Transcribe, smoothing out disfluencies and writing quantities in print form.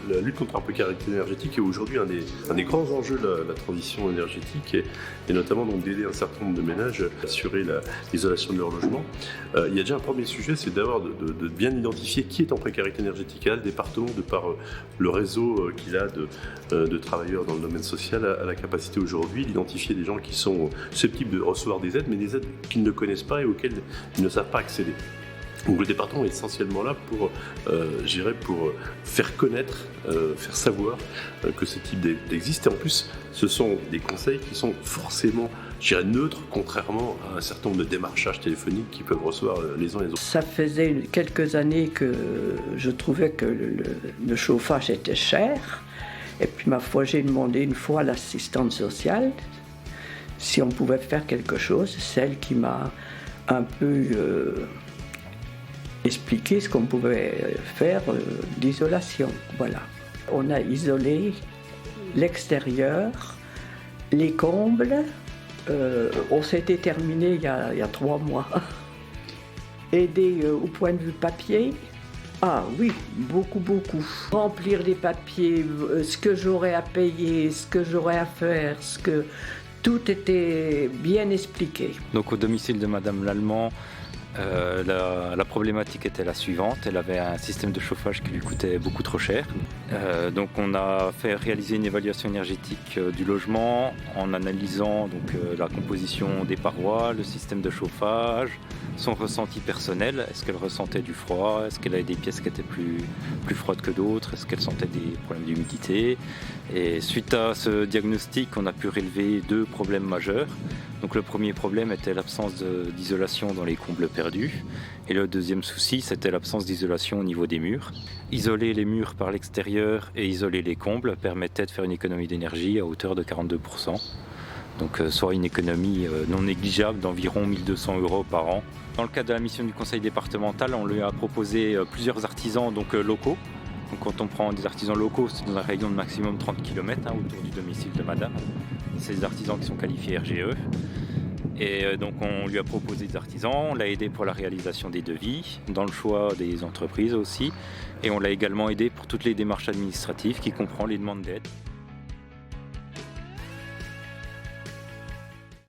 La lutte contre la précarité énergétique est aujourd'hui un des grands enjeux de la transition énergétique et notamment donc d'aider un certain nombre de ménages à assurer l'isolation de leur logement. Il y a déjà un premier sujet, c'est d'abord de bien identifier qui est en précarité énergétique. Et là, le département, de par le réseau qu'il a de travailleurs dans le domaine social, a la capacité aujourd'hui d'identifier des gens qui sont susceptibles de recevoir des aides, mais des aides qu'ils ne connaissent pas et auxquelles ils ne savent pas accéder. Donc le département est essentiellement là pour faire connaître, faire savoir que ce type d'aide existe. Et en plus, ce sont des conseils qui sont forcément, neutres, contrairement à un certain nombre de démarchages téléphoniques qu'ils peuvent recevoir les uns les autres. Ça faisait quelques années que je trouvais que le chauffage était cher. Et puis ma foi, j'ai demandé une fois à l'assistante sociale si on pouvait faire quelque chose. C'est elle qui m'a un peu expliqué ce qu'on pouvait faire d'isolation. Voilà. On a isolé l'extérieur, les combles. On s'était terminé il y a 3 mois. Aider au point de vue papier. Ah oui, beaucoup. Remplir les papiers, ce que j'aurais à payer, ce que j'aurais à faire, tout était bien expliqué. Donc au domicile de Madame Lallemand, la problématique était la suivante. Elle avait un système de chauffage qui lui coûtait beaucoup trop cher. Donc on a fait réaliser une évaluation énergétique du logement en analysant la composition des parois, le système de chauffage, son ressenti personnel. Est-ce qu'elle ressentait du froid? Est-ce qu'elle avait des pièces qui étaient plus froides que d'autres? Est-ce qu'elle sentait des problèmes d'humidité? Et suite à ce diagnostic, on a pu relever 2 problèmes majeurs. Donc le premier problème était l'absence d'isolation dans les combles perdus. Et le deuxième souci, c'était l'absence d'isolation au niveau des murs. Isoler les murs par l'extérieur et isoler les combles permettait de faire une économie d'énergie à hauteur de 42%. Donc soit une économie non négligeable d'environ 1 200 € par an. Dans le cadre de la mission du conseil départemental, on lui a proposé plusieurs artisans locaux. Donc quand on prend des artisans locaux, c'est dans un rayon de maximum 30 km autour du domicile de Madame. C'est des artisans qui sont qualifiés RGE. Et donc on lui a proposé des artisans, on l'a aidé pour la réalisation des devis, dans le choix des entreprises aussi. Et on l'a également aidé pour toutes les démarches administratives qui comprend les demandes d'aide.